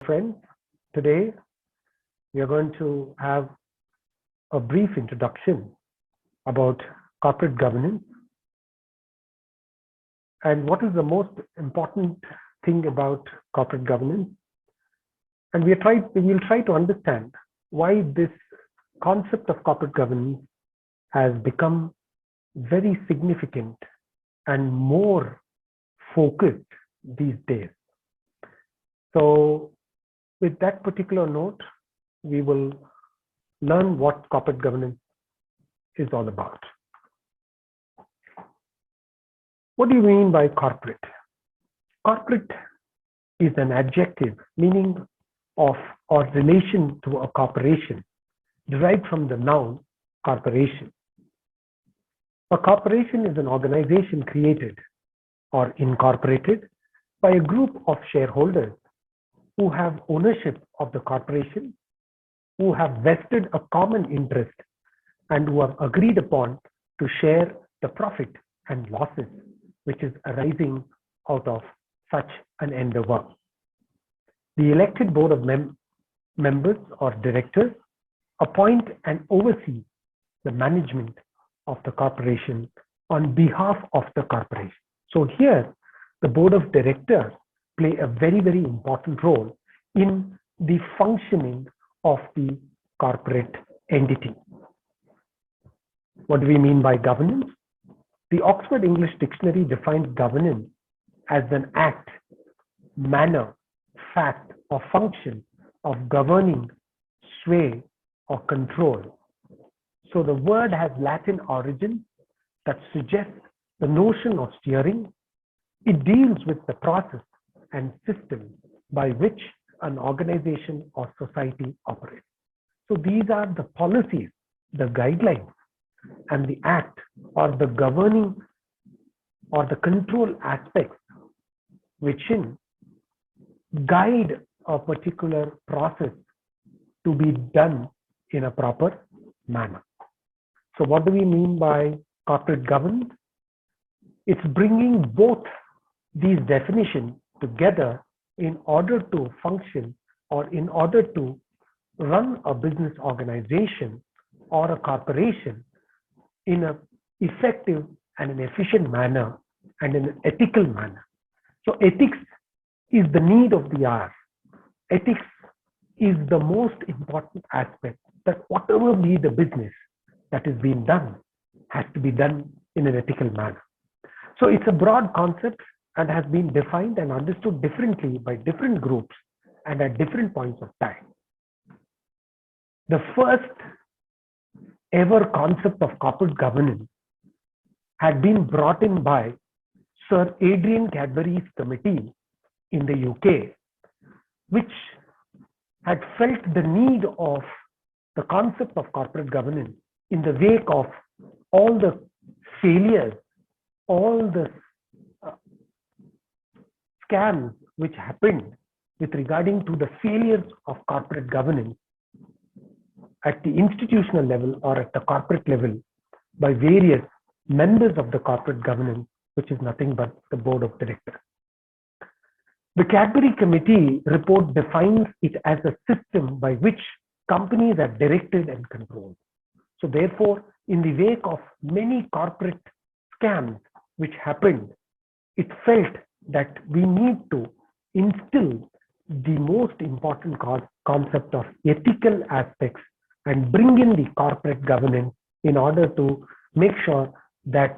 friends. Today we are going to have a brief introduction about corporate governance and what is the most important thing about corporate governance. And we'll try to understand why this concept of corporate governance has become very significant and more focused these days. So with that particular note, we will learn what corporate governance is all about. What do you mean by corporate? Corporate is an adjective meaning of or relation to a corporation derived from the noun corporation. A corporation is an organization created or incorporated by a group of shareholders who have ownership of the corporation, who have vested a common interest, and who have agreed upon to share the profit and losses which is arising out of such an endeavor. The elected board of members or directors appoint and oversee the management of the corporation on behalf of the corporation. So here, the board of directors play a very, very important role in the functioning of the corporate entity. What do we mean by governance? The Oxford English Dictionary defines governance as an act, manner, fact, or function of governing, sway, or control. So the word has Latin origin that suggests the notion of steering. It deals with the process and system by which an organization or society operates. So these are the policies, the guidelines, and the act or the governing or the control aspects which guide a particular process to be done in a proper manner. So what do we mean by corporate governance? It's bringing both these definitions together in order to function or in order to run a business organization or a corporation in an effective and an efficient manner and in an ethical manner. So ethics is the need of the hour. Ethics is the most important aspect, that whatever be the business that is being done has to be done in an ethical manner. So it's a broad concept and has been defined and understood differently by different groups and at different points of time. The first ever concept of corporate governance had been brought in by Sir Adrian Cadbury's committee in the UK, which had felt the need of the concept of corporate governance in the wake of all the failures, all the scams which happened with regarding to the failures of corporate governance at the institutional level or at the corporate level by various members of the corporate governance, which is nothing but the board of directors. The Cadbury Committee report defines it as a system by which companies are directed and controlled. So therefore, in the wake of many corporate scams which happened, it felt that we need to instill the most important concept of ethical aspects and bring in the corporate governance in order to make sure that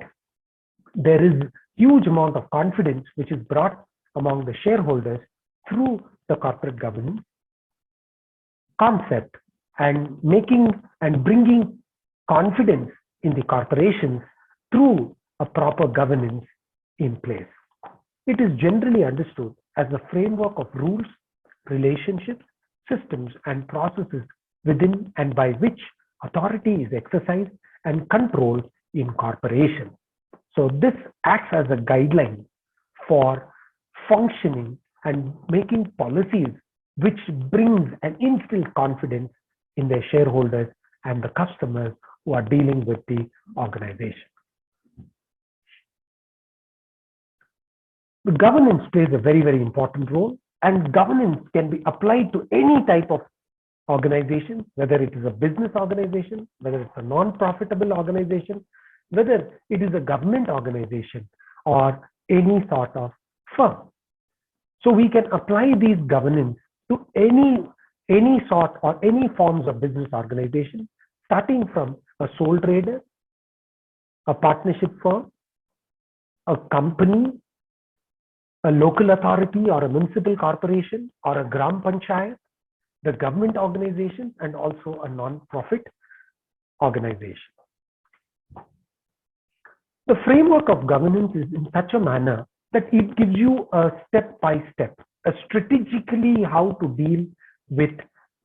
there is huge amount of confidence which is brought among the shareholders through the corporate governance concept and making and bringing confidence in the corporations through a proper governance in place. It is generally understood as a framework of rules, relationships, systems, and processes within and by which authority is exercised and controlled in corporation. So this acts as a guideline for functioning and making policies which brings and instills confidence in their shareholders and the customers who are dealing with the organization. The governance plays a very, very important role and governance can be applied to any type of organization, whether it is a business organization, whether it's a non-profitable organization, whether it is a government organization or any sort of firm. So we can apply these governance to any sort or any forms of business organization, starting from a sole trader, a partnership firm, a company, a local authority or a municipal corporation or a gram panchayat, the government organization, and also a non-profit organization. The framework of governance is in such a manner that it gives you a step-by-step, strategically how to deal with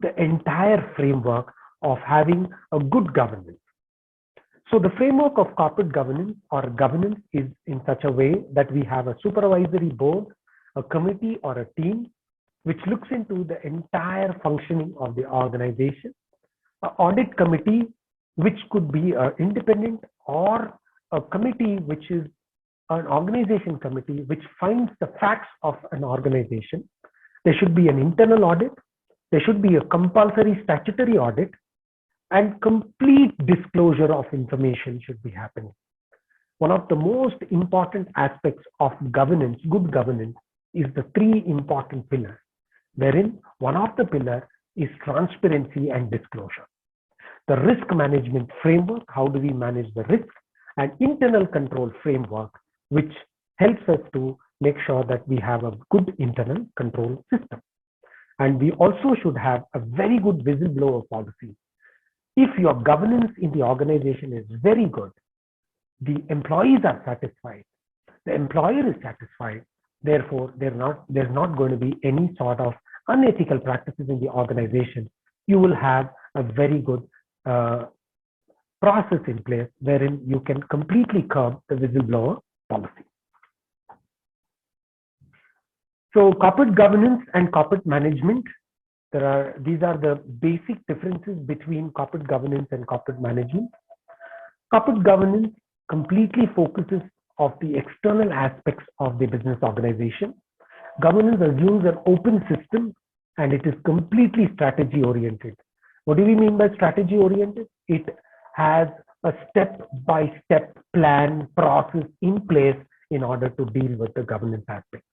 the entire framework of having a good governance. So the framework of corporate governance or governance is in such a way that we have a supervisory board, a committee or a team which looks into the entire functioning of the organization, an audit committee which could be an independent or a committee which is an organization committee which finds the facts of an organization. There should be an internal audit, there should be a compulsory statutory audit, and complete disclosure of information should be happening. One of the most important aspects of governance, good governance, is the three important pillars, wherein one of the pillars is transparency and disclosure. The risk management framework, how do we manage the risk, and internal control framework, which helps us to make sure that we have a good internal control system. And we also should have a very good whistleblower policy. If your governance in the organization is very good, the employees are satisfied, the employer is satisfied, therefore there's not going to be any sort of unethical practices in the organization. You will have a very good process in place wherein you can completely curb the whistleblower policy. So corporate governance and corporate management, these are the basic differences between corporate governance and corporate management. Corporate governance completely focuses on the external aspects of the business organization. Governance assumes an open system and it is completely strategy oriented. What do we mean by strategy oriented? It has a step-by-step plan process in place in order to deal with the governance aspect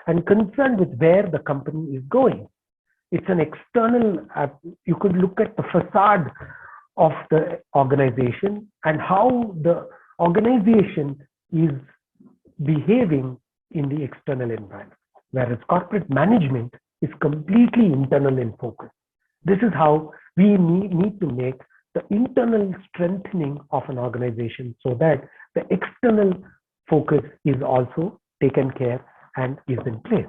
and concerned with where the company is going. It's an external, you could look at the facade of the organization and how the organization is behaving in the external environment, whereas corporate management is completely internal in focus. This is how we need to make the internal strengthening of an organization so that the external focus is also taken care and is in place.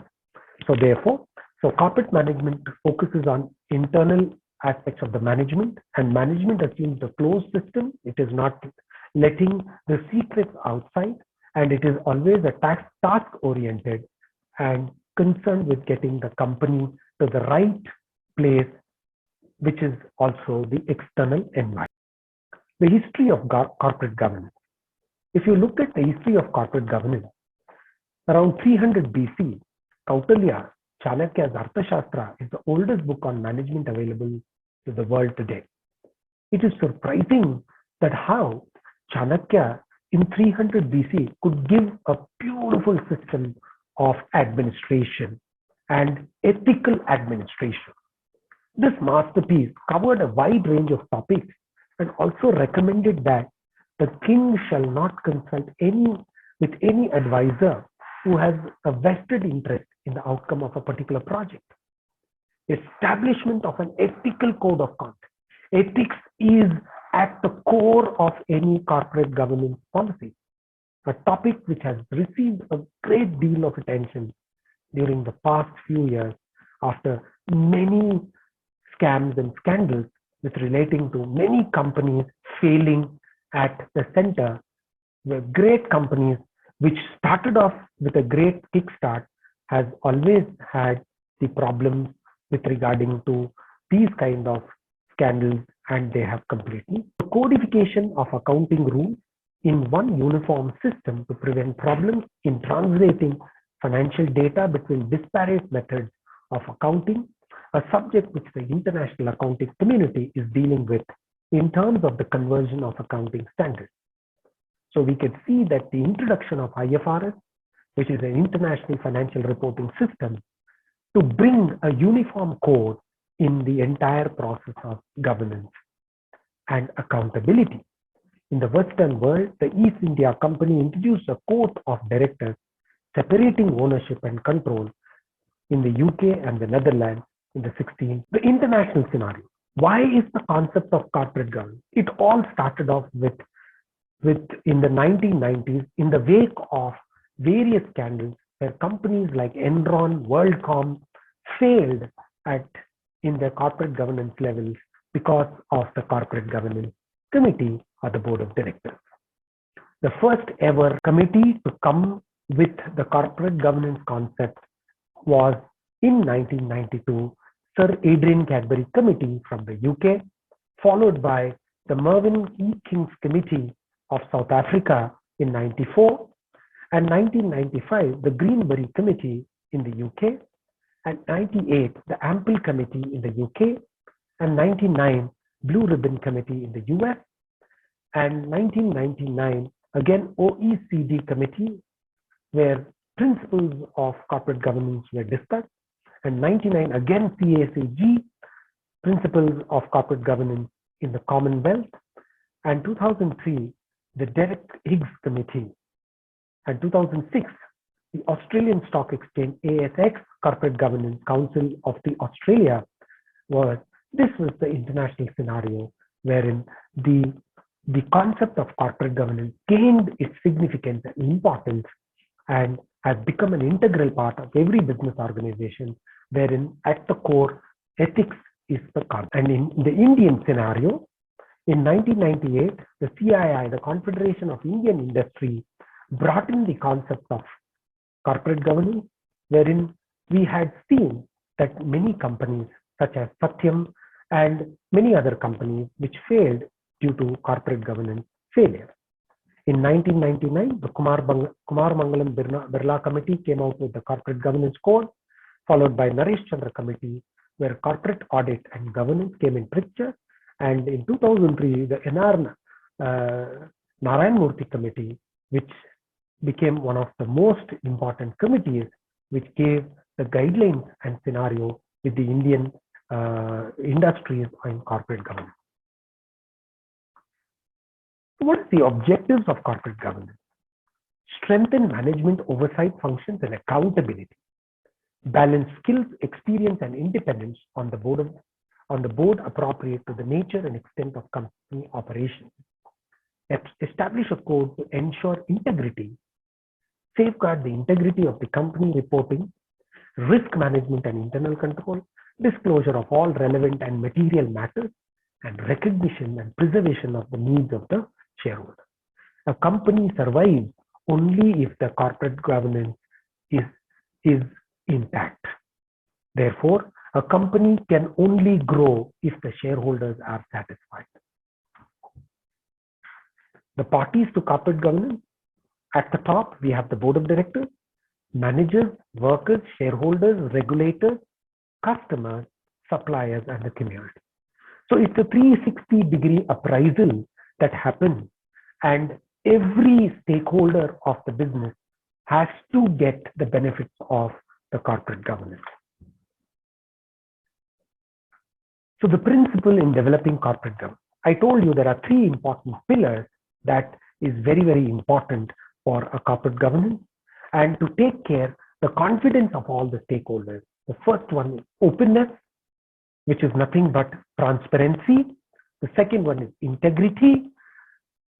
So therefore, corporate management focuses on internal aspects of the management, and management assumes a closed system. It is not letting the secrets outside, and it is always a task oriented and concerned with getting the company to the right place, which is also the external environment. The history of corporate governance. If you look at the history of corporate governance, around 300 BC, Kautilya, Chanakya's Arthashastra, is the oldest book on management available to the world today. It is surprising that how Chanakya in 300 BC could give a beautiful system of administration and ethical administration. This masterpiece covered a wide range of topics and also recommended that the king shall not consult with any advisor who has a vested interest in the outcome of a particular project. Establishment of an ethical code of conduct. Ethics is at the core of any corporate governance policy, a topic which has received a great deal of attention during the past few years after many scams and scandals with relating to many companies failing at the center. The great companies which started off with a great kickstart has always had the problems with regarding to these kind of scandals, and they have completely. The codification of accounting rules in one uniform system to prevent problems in translating financial data between disparate methods of accounting, a subject which the international accounting community is dealing with in terms of the conversion of accounting standards. So we can see that the introduction of IFRS, which is an international financial reporting system, to bring a uniform code in the entire process of governance and accountability. In the Western world, the East India Company introduced a code of directors separating ownership and control in the UK and the Netherlands in the 16th. The international scenario. Why is the concept of corporate governance? It all started off with in the 1990s in the wake of various scandals where companies like Enron, WorldCom failed in their corporate governance levels because of the corporate governance committee or the board of directors. The first ever committee to come with the corporate governance concept was in 1992, Sir Adrian Cadbury Committee from the UK, followed by the Mervyn E. King's Committee of South Africa in 94, and 1995, the Greenbury Committee in the UK, and 98, the Ample Committee in the UK, and 99, Blue Ribbon Committee in the US, and 1999, again OECD Committee, where principles of corporate governance were discussed, and 99, again CACG, principles of corporate governance in the Commonwealth, and 2003, the Derek Higgs Committee, and 2006, the Australian Stock Exchange ASX Corporate Governance Council of the Australia. This was the international scenario wherein the concept of corporate governance gained its significance and importance and has become an integral part of every business organization, wherein at the core ethics is the concept. And in the Indian scenario, in 1998, the CII, the Confederation of Indian Industry, brought in the concept of corporate governance, wherein we had seen that many companies such as Satyam and many other companies which failed due to corporate governance failure. In 1999, the Kumar Mangalam Birla Committee came out with the Corporate Governance Code, followed by Naresh Chandra Committee, where corporate audit and governance came in picture. And in 2003, the NR Narayan Murthy Committee, which became one of the most important committees, which gave the guidelines and scenario with the Indian industries on corporate governance. What are the objectives of corporate governance? Strengthen management oversight functions and accountability. Balance skills, experience, and independence on the board appropriate to the nature and extent of company operations. Establish a code to ensure integrity. Safeguard the integrity of the company reporting, risk management and internal control, disclosure of all relevant and material matters, and recognition and preservation of the needs of the shareholder. A company survives only if the corporate governance is intact. Therefore, a company can only grow if the shareholders are satisfied. The parties to corporate governance, at the top, we have the board of directors, managers, workers, shareholders, regulators, customers, suppliers, and the community. So it's a 360-degree appraisal that happens, and every stakeholder of the business has to get the benefits of the corporate governance. So the principle in developing corporate governance, I told you there are three important pillars that is very, very important for a corporate governance, and to take care the confidence of all the stakeholders. The first one is openness, which is nothing but transparency. The second one is integrity.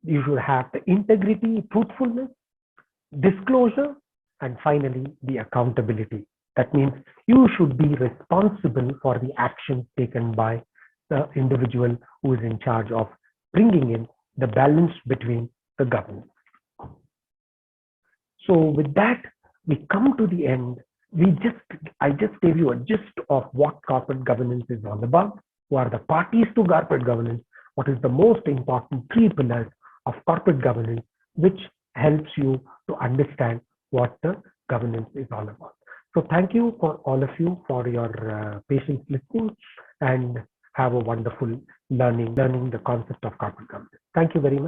You should have the integrity, truthfulness, disclosure, and finally the accountability. That means you should be responsible for the actions taken by the individual who is in charge of bringing in the balance between the governance. So with that, we come to the end. I just gave you a gist of what corporate governance is all about, who are the parties to corporate governance, what is the most important three pillars of corporate governance, which helps you to understand what the governance is all about. So thank you for all of you for your patience listening, and have a wonderful learning the concept of corporate governance. Thank you very much.